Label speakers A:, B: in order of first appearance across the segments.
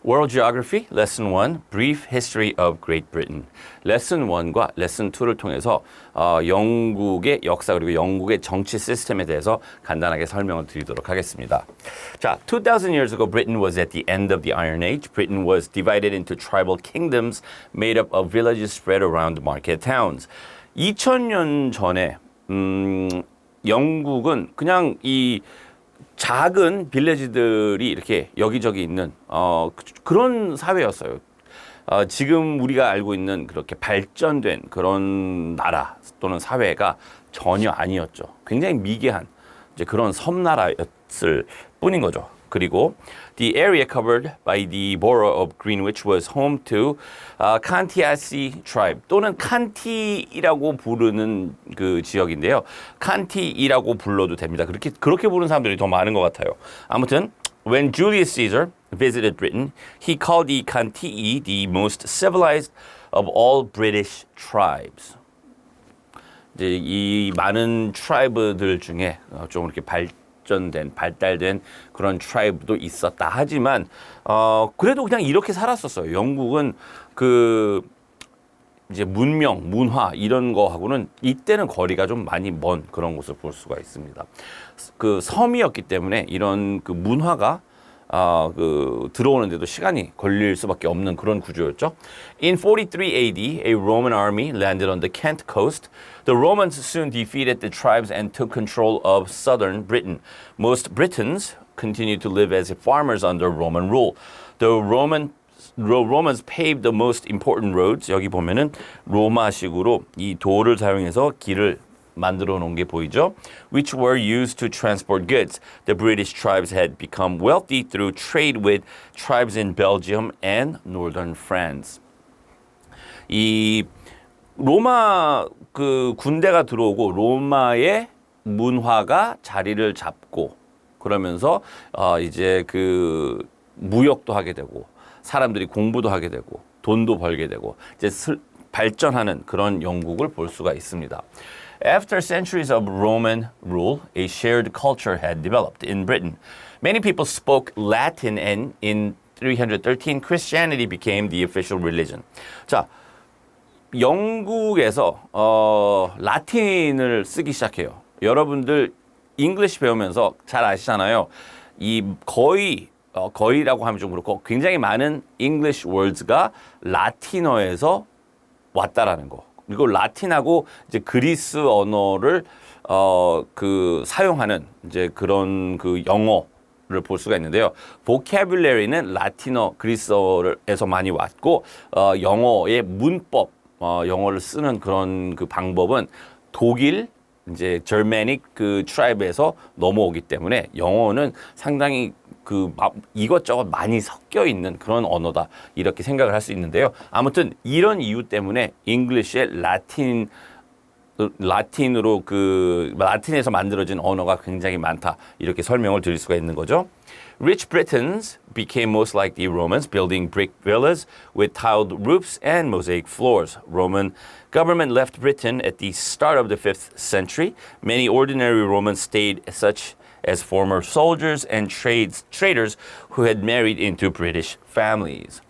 A: World Geography, Lesson 1, Brief History of Great Britain. Lesson 1과 Lesson 2를 통해서 영국의 역사 그리고 영국의 정치 시스템에 대해서 간단하게 설명을 드리도록 하겠습니다. 자, 2000 years ago, Britain was at the end of the Iron Age. Britain was divided into tribal kingdoms made up of villages spread around market towns. 2000년 전에 영국은 그냥 이 작은 빌레지들이 이렇게 여기저기 있는 그런 사회였어요. 지금 우리가 알고 있는 그렇게 발전된 그런 나라 또는 사회가 전혀 아니었죠. 굉장히 미개한 이제 그런 섬나라였을 뿐인 거죠. 그리고 the area covered by the borough of Greenwich was home to Cantiaci tribe 또는 칸티라고 부르는 그 지역인데요. 칸티라고 불러도 됩니다. 그렇게 부르는 사람들이 더 많은 것 같아요. 아무튼 when Julius Caesar visited Britain, he called the Cantii the most civilized of all British tribes. 이제 이 많은 트라이브들 중에 좀 이렇게 발달된 그런 트라이브도 있었다 하지만 그래도 그냥 이렇게 살았었어요. 영국은 그 이제 문명, 문화 이런 거하고는 이때는 거리가 좀 많이 먼 그런 곳을 볼 수가 있습니다. 그 섬이었기 때문에 이런 그 문화가 들어오는데도 시간이 걸릴 수밖에 없는 그런 구조였죠. In 43 AD, a Roman army landed on the Kent coast. The Romans soon defeated the tribes and took control of southern Britain. Most Britons continued to live as farmers under Roman rule. The Romans paved the most important roads. 여기 보면은 로마식으로 이 돌을 사용해서 길을 만들어 놓은 게 보이죠? Which were used to transport goods. The British tribes had become wealthy through trade with tribes in Belgium and northern France. 이 로마 그 군대가 들어오고 로마의 문화가 자리를 잡고 그러면서 이제 그 무역도 하게 되고 사람들이 공부도 하게 되고 돈도 벌게 되고 이제 발전하는 그런 영국을 볼 수가 있습니다. After centuries of Roman rule, a shared culture had developed in Britain. Many people spoke Latin and in 313 Christianity became the official religion. 자, 영국에서 라틴을 쓰기 시작해요. 여러분들 잉글리시 배우면서 잘 아시잖아요. 이 거의라고 하면 좀 그렇고 굉장히 많은 English words가 라틴어에서 왔다라는 거. 그리고 라틴하고 이제 그리스 언어를 사용하는 이제 그런 그 영어를 볼 수가 있는데요. vocabulary는 라틴어, 그리스어에서 많이 왔고 영어의 문법, 영어를 쓰는 그런 그 방법은 독일 이제 Germanic 그 트라이브에서 넘어오기 때문에 영어는 상당히 이것저것 많이 섞여 있는 그런 언어다 이렇게 생각을 할 수 있는데요. 아무튼 이런 이유 때문에 잉글리시의 라틴으로 라틴에서 만들어진 언어가 굉장히 많다 이렇게 설명을 드릴 수가 있는 거죠. Rich Britons became most like the Romans, building brick villas with tiled roofs and mosaic floors. Roman government left Britain at the start of the 5th century. Many ordinary Romans stayed such as former soldiers and traders who had married into British families.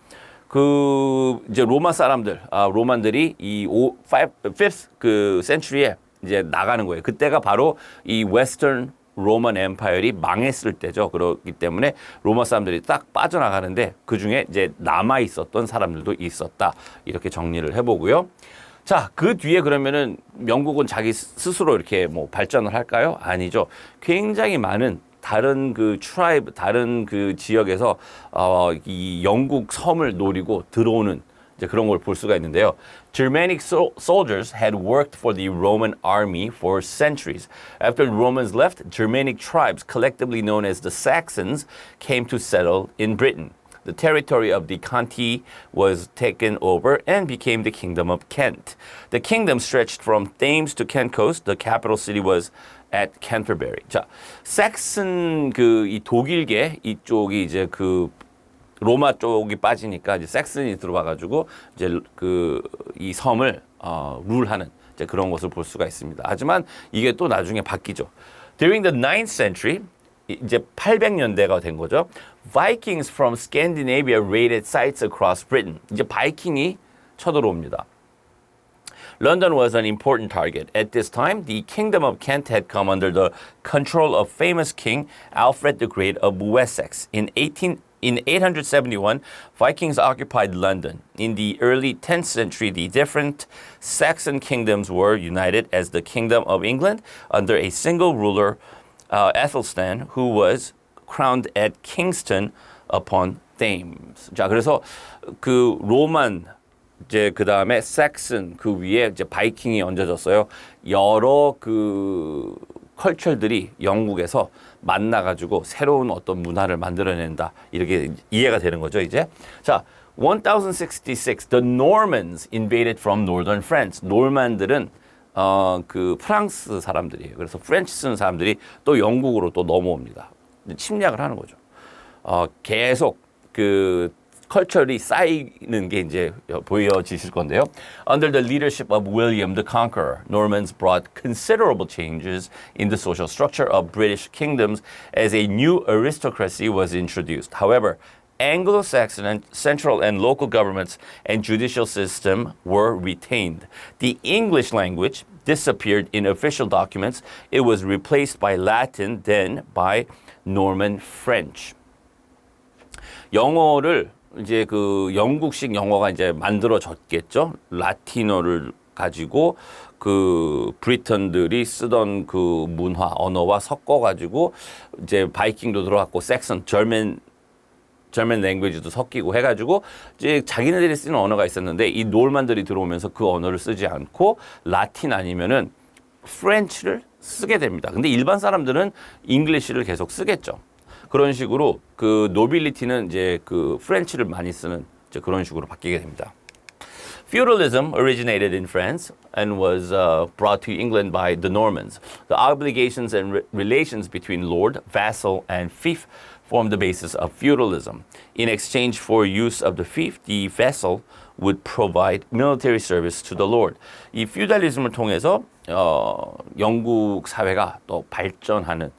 A: 이제 로마 사람들, 로만들이 이 5th century에 이제 나가는 거예요. 그때가 바로 이 Western Roman Empire이 망했을 때죠. 그렇기 때문에 로마 사람들이 딱 빠져나가는데 그 중에 이제 남아 있었던 사람들도 있었다. 이렇게 정리를 해보고요. 자, 그 뒤에 그러면은 영국은 자기 스스로 이렇게 뭐 발전을 할까요? 아니죠. 굉장히 많은 다른 그 트라이브, 다른 그 지역에서 이 영국 섬을 노리고 들어오는 이제 그런 걸 볼 수가 있는데요. Germanic soldiers had worked for the Roman army for centuries. After the Romans left, Germanic tribes, collectively known as the Saxons, came to settle in Britain. The territory of the Cantii was taken over and became the Kingdom of Kent. The kingdom stretched from Thames to Kent coast. The capital city was at Canterbury. 자, 섹슨 이 독일계 이쪽이 이제 로마 쪽이 빠지니까 이제 섹슨이 들어와가지고 이제 이 섬을 룰하는 이제 그런 것을 볼 수가 있습니다. 하지만 이게 또 나중에 바뀌죠. During the 9th century, 이제 800년대가 된 거죠. Vikings from Scandinavia raided sites across Britain. 이제 바이킹이 쳐들어옵니다. London was an important target. At this time, the Kingdom of Kent had come under the control of famous King Alfred the Great of Wessex. In 871, Vikings occupied London. In the early 10th century, the different Saxon kingdoms were united as the Kingdom of England under a single ruler, Athelstan, who was crowned at Kingston upon Thames. 자, 그래서 그 로만 이제 그 다음에 섹슨 그 위에 이제 바이킹이 얹어졌어요. 여러 그 컬처들이 영국에서 만나가지고 새로운 어떤 문화를 만들어낸다 이렇게 이해가 되는 거죠 이제. 자, 1066, the Normans invaded from northern France. 노르만들은 그 프랑스 사람들이에요. 그래서 프렌치 쓰는 사람들이 또 영국으로 또 넘어옵니다. 침략을 하는 거죠. 계속 그 컬처리 쌓이는 게 이제 보여지실 건데요. Under the leadership of William the Conqueror, Normans brought considerable changes in the social structure of British kingdoms as a new aristocracy was introduced. However, Anglo-Saxon and central and local governments and judicial system were retained. The English language disappeared in official documents. It was replaced by Latin, then by Norman French. 영어를 이제 그 영국식 영어가 이제 만들어졌겠죠. 라틴어를 가지고 그 브리턴들이 쓰던 그 문화 언어와 섞어 가지고 이제 바이킹도 들어갔고 섹슨 저먼 랭귀지도 섞이고 해가지고 이제 자기네들이 쓰는 언어가 있었는데 이 노르만들이 들어오면서 그 언어를 쓰지 않고 라틴 아니면은 프렌치를 쓰게 됩니다. 근데 일반 사람들은 잉글리시를 계속 쓰겠죠. 그런 식으로 그 노빌리티는 이제 그 프렌치를 많이 쓰는 이제 그런 식으로 바뀌게 됩니다. Feudalism originated in France and was brought to England by the Normans. The obligations and relations between lord, vassal, and fief formed the basis of feudalism. In exchange for use of the fief, the vassal would provide military service to the lord. 이 feudalism을 통해서 영국 사회가 또 발전하는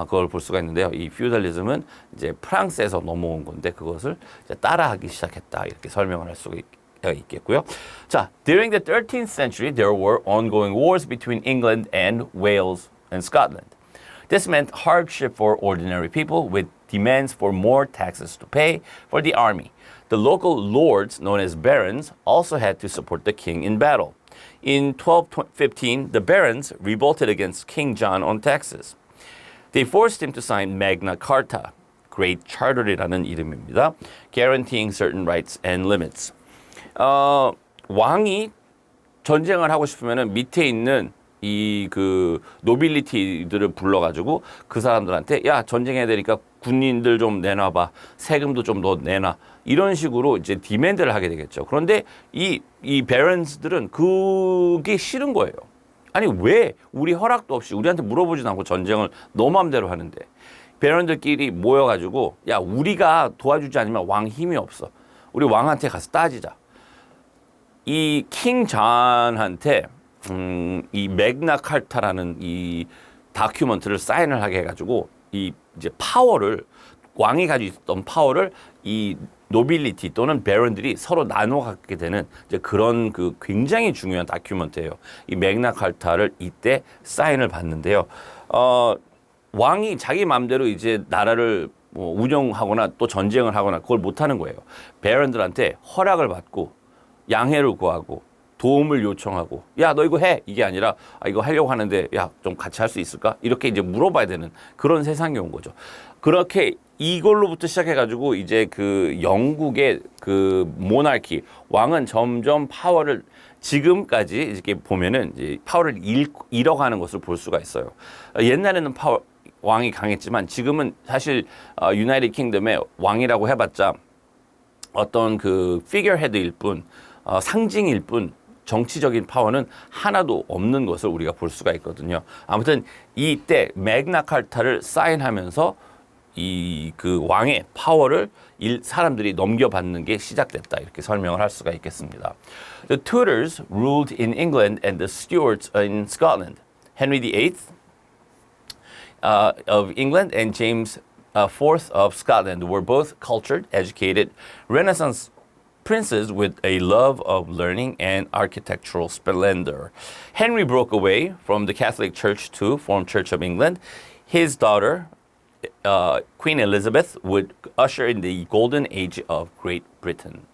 A: 그걸 볼 수가 있는데요. 이 feudalism은 이제 프랑스에서 넘어온 건데 그것을 이제 따라하기 시작했다 이렇게 설명을 할 수가 있겠고요. 자, during the 13th century, there were ongoing wars between England and Wales and Scotland. This meant hardship for ordinary people with demands for more taxes to pay for the army. The local lords, known as barons, also had to support the king in battle. In 1215, the barons revolted against King John on taxes. They forced him to sign Magna Carta, Great Charter이라는 이름입니다. Guaranteeing certain rights and limits. 왕이 전쟁을 하고 싶으면은 밑에 있는 이 그 노빌리티들을 불러가지고 그 사람들한테 야 전쟁해야 되니까 군인들 좀 내놔봐 세금도 좀 더 내놔 이런 식으로 이제 디맨드를 하게 되겠죠. 그런데 이 베런스들은 그게 싫은 거예요. 아니 왜 우리 허락도 없이 우리한테 물어보지도 않고 전쟁을 너 맘대로 하는데 베런들끼리 모여가지고 야 우리가 도와주지 않으면 왕 힘이 없어. 우리 왕한테 가서 따지자. 이 킹 존한테 이 맥나 칼타라는 이 다큐먼트를 사인을 하게 해가지고 이 이제 파워를 왕이 가지고 있던 파워를 이 노빌리티 또는 베런들이 서로 나눠 갖게 되는 이제 그런 그 굉장히 중요한 다큐먼트예요. 이 맥나 칼타를 이때 사인을 받는데요. 왕이 자기 마음대로 이제 나라를 뭐 운영하거나 또 전쟁을 하거나 그걸 못 하는 거예요. 베런들한테 허락을 받고 양해를 구하고 도움을 요청하고 야 너 이거 해 이게 아니라 이거 하려고 하는데 야 좀 같이 할 수 있을까 이렇게 이제 물어봐야 되는 그런 세상이 온 거죠. 그렇게 이걸로부터 시작해가지고 이제 그 영국의 그 모나키 왕은 점점 파워를 지금까지 이렇게 보면은 이제 파워를 잃어가는 것을 볼 수가 있어요. 옛날에는 왕이 강했지만 지금은 사실 유나이티드 킹덤의 왕이라고 해봤자 어떤 그 피겨헤드일 뿐 상징일 뿐 정치적인 파워는 하나도 없는 것을 우리가 볼 수가 있거든요. 아무튼 이때 맥나 칼타를 사인하면서 이 그 왕의 파워를 사람들이 넘겨받는 게 시작됐다 이렇게 설명을 할 수가 있겠습니다. The Tudors ruled in England and the Stuarts in Scotland. Henry VIII of England and James IV of Scotland were both cultured, educated Renaissance princes with a love of learning and architectural splendor. Henry broke away from the Catholic Church to form Church of England. His daughter, Queen Elizabeth, would usher in the golden age of Great Britain.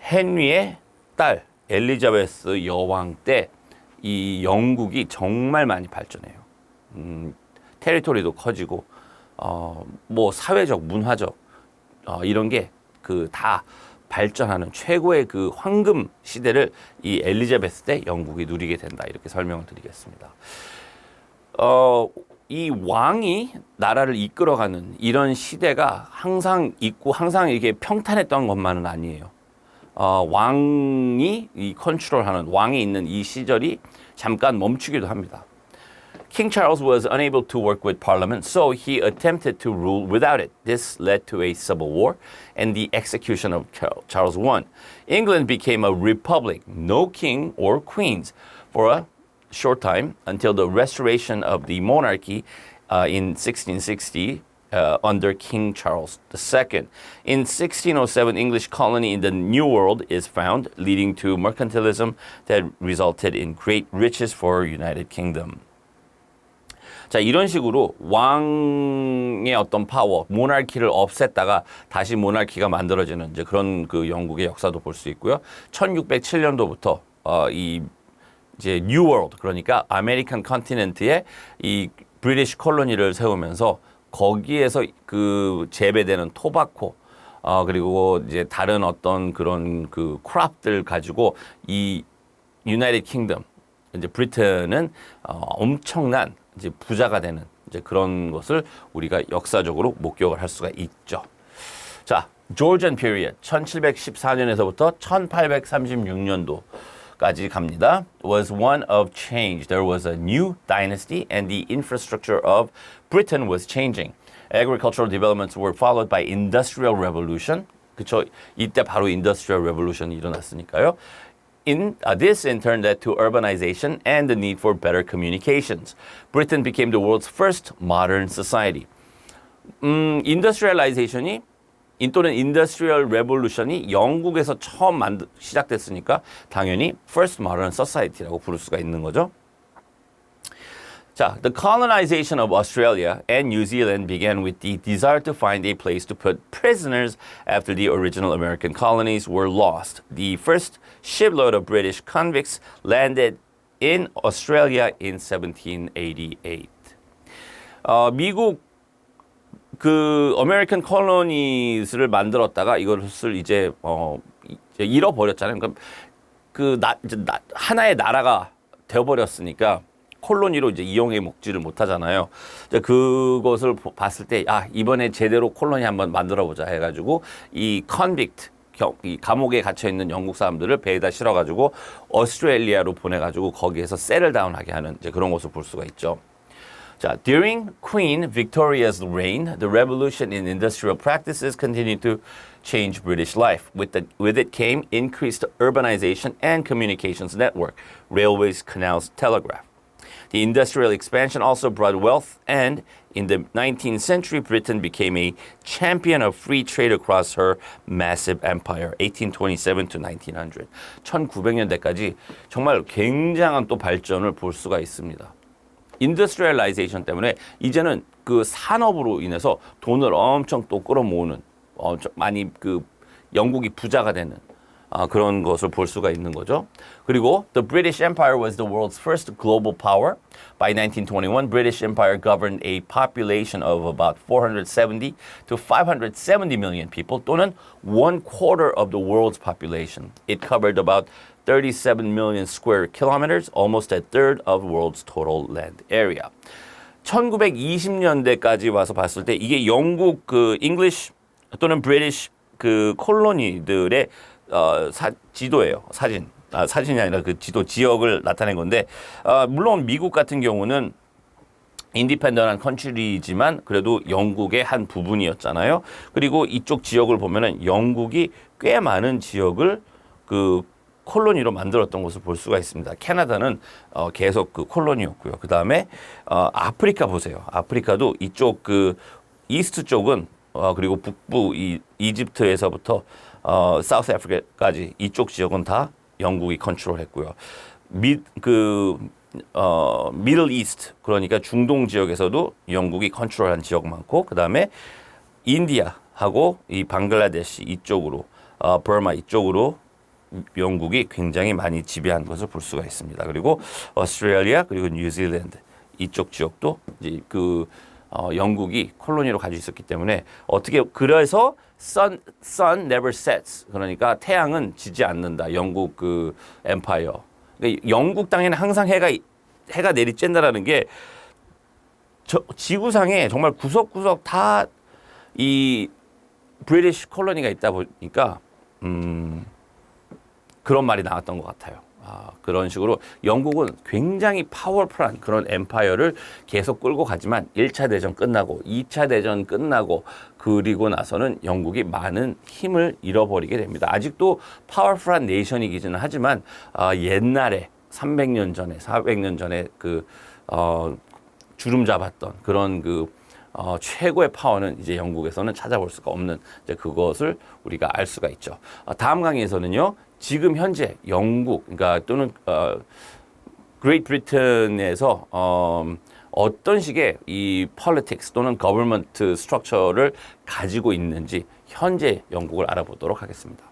A: 헨리의 딸 엘리자베스 여왕 때 이 영국이 정말 많이 발전해요. 테리토리도 커지고 뭐 사회적, 문화적 이런 게 그 다 발전하는 최고의 그 황금 시대를 이 엘리자베스 때 영국이 누리게 된다 이렇게 설명을 드리겠습니다. 이 왕이 나라를 이끌어가는 이런 시대가 항상 있고 항상 이게 평탄했던 것만은 아니에요. 왕이 이 컨트롤하는 왕이 있는 이 시절이 잠깐 멈추기도 합니다. King Charles was unable to work with Parliament, so he attempted to rule without it. This led to a civil war and the execution of Charles I. England became a republic, no king or queens, for a short time until the restoration of the monarchy in 1660 under King Charles II. In 1607, English colony in the New World is found, leading to mercantilism that resulted in great riches for United Kingdom. 자, 이런 식으로 왕의 어떤 파워, 모나키를 없앴다가 다시 모나키가 만들어지는 이제 그런 그 영국의 역사도 볼 수 있고요. 1607년도부터 이 이제 뉴 월드, 그러니까 아메리칸 컨티넨트에 이 브리티시 콜로니를 세우면서 거기에서 그 재배되는 토바코 그리고 이제 다른 어떤 그런 그 크롭들 가지고 이 유나이티드 킹덤 이제 브리튼은 엄청난 이제 부자가 되는 이제 그런 것을 우리가 역사적으로 목격을 할 수가 있죠. 자, Georgian period 1714년에서부터 1836년도까지 갑니다. Was one of change. There was a new dynasty and the infrastructure of Britain was changing. Agricultural developments were followed by industrial revolution. 그쵸? 이때 바로 industrial revolution이 일어났으니까요. This in turn led to urbanization and the need for better communications. Britain became the world's first modern society. 인더스트리얼라이제이션이 또는 인더스트리얼 레볼루션이 영국에서 처음 시작됐으니까 당연히 first modern society라고 부를 수가 있는 거죠. 자, the colonization of Australia and New Zealand began with the desire to find a place to put prisoners after the original American colonies were lost. The first shipload of British convicts landed in Australia in 1788. 미국 그 아메리칸 콜로니스를 만들었다가 이것을 이제 잃어버렸잖아요. 그러니까 하나의 나라가 되어버렸으니까 콜로니로 이제 이용해 먹지를 못하잖아요. 그것을 봤을 때 이번에 제대로 콜로니 한번 만들어 보자 해가지고 이 컨빅트 이 감옥에 갇혀 있는 영국 사람들을 배에다 실어가지고 오스트레일리아로 보내가지고 거기에서 세틀다운하게 하는 이제 그런 것을 볼 수가 있죠. 자, during Queen Victoria's reign, the revolution in industrial practices continued to change British life. With it came increased urbanization and communications network, railways, canals, telegraph. The industrial expansion also brought wealth, and in the 19th century, Britain became a champion of free trade across her massive empire, 1827 to 1900. 1900년대까지 정말 굉장한 또 발전을 볼 수가 있습니다. 인더스트리얼라이제이션 때문에 이제는 그 산업으로 인해서 돈을 엄청 또 끌어모으는 엄청 많이 그 영국이 부자가 되는 그런 것을 볼 수가 있는 거죠. 그리고 the British Empire was the world's first global power. By 1921, British Empire governed a population of about 470 to 570 million people, 또는 1/4 of the world's population. It covered about 37 million square kilometers, almost a third of the world's total land area. 1920년대까지 와서 봤을 때 이게 영국 그 English 또는 British 그 콜로니들의 지도예요. 사진이 아니라 그 지도 지역을 나타낸 건데 물론 미국 같은 경우는 인디펜던한 컨트리지만 그래도 영국의 한 부분이었잖아요. 그리고 이쪽 지역을 보면은 영국이 꽤 많은 지역을 그 콜로니로 만들었던 것을 볼 수가 있습니다. 캐나다는 계속 그 콜로니였고요. 그 다음에 아프리카 보세요. 아프리카도 이쪽 그 이스트 쪽은 그리고 북부 이집트에서부터 사우스 아프리카까지 이쪽 지역은 다 영국이 컨트롤했고요. 미들 이스트 그러니까 중동 지역에서도 영국이 컨트롤한 지역 많고 그 다음에 인디아하고 이 방글라데시 이쪽으로 버마 이쪽으로 영국이 굉장히 많이 지배한 것을 볼 수가 있습니다. 그리고 오스트레일리아 그리고 뉴질랜드 이쪽 지역도 이제 영국이 콜로니로 가지고 있었기 때문에 그래서 sun never sets 그러니까 태양은 지지 않는다. 영국 그 엠파이어. 그러니까 영국 땅에는 항상 해가 내리쬐는다라는 게 지구상에 정말 구석구석 다 이 브리티시 콜로니가 있다 보니까 그런 말이 나왔던 것 같아요. 그런 식으로 영국은 굉장히 파워풀한 그런 엠파이어를 계속 끌고 가지만 1차 대전 끝나고 2차 대전 끝나고 그리고 나서는 영국이 많은 힘을 잃어버리게 됩니다. 아직도 파워풀한 네이션이기는 하지만 옛날에 300년 전에 400년 전에 주름 잡았던 그런 최고의 파워는 이제 영국에서는 찾아볼 수가 없는 이제 그것을 우리가 알 수가 있죠. 다음 강의에서는요. 지금 현재 영국 그러니까 또는 그레이트 브리튼에서 어떤 식의 이 politics 또는 government structure를 가지고 있는지 현재 영국을 알아보도록 하겠습니다.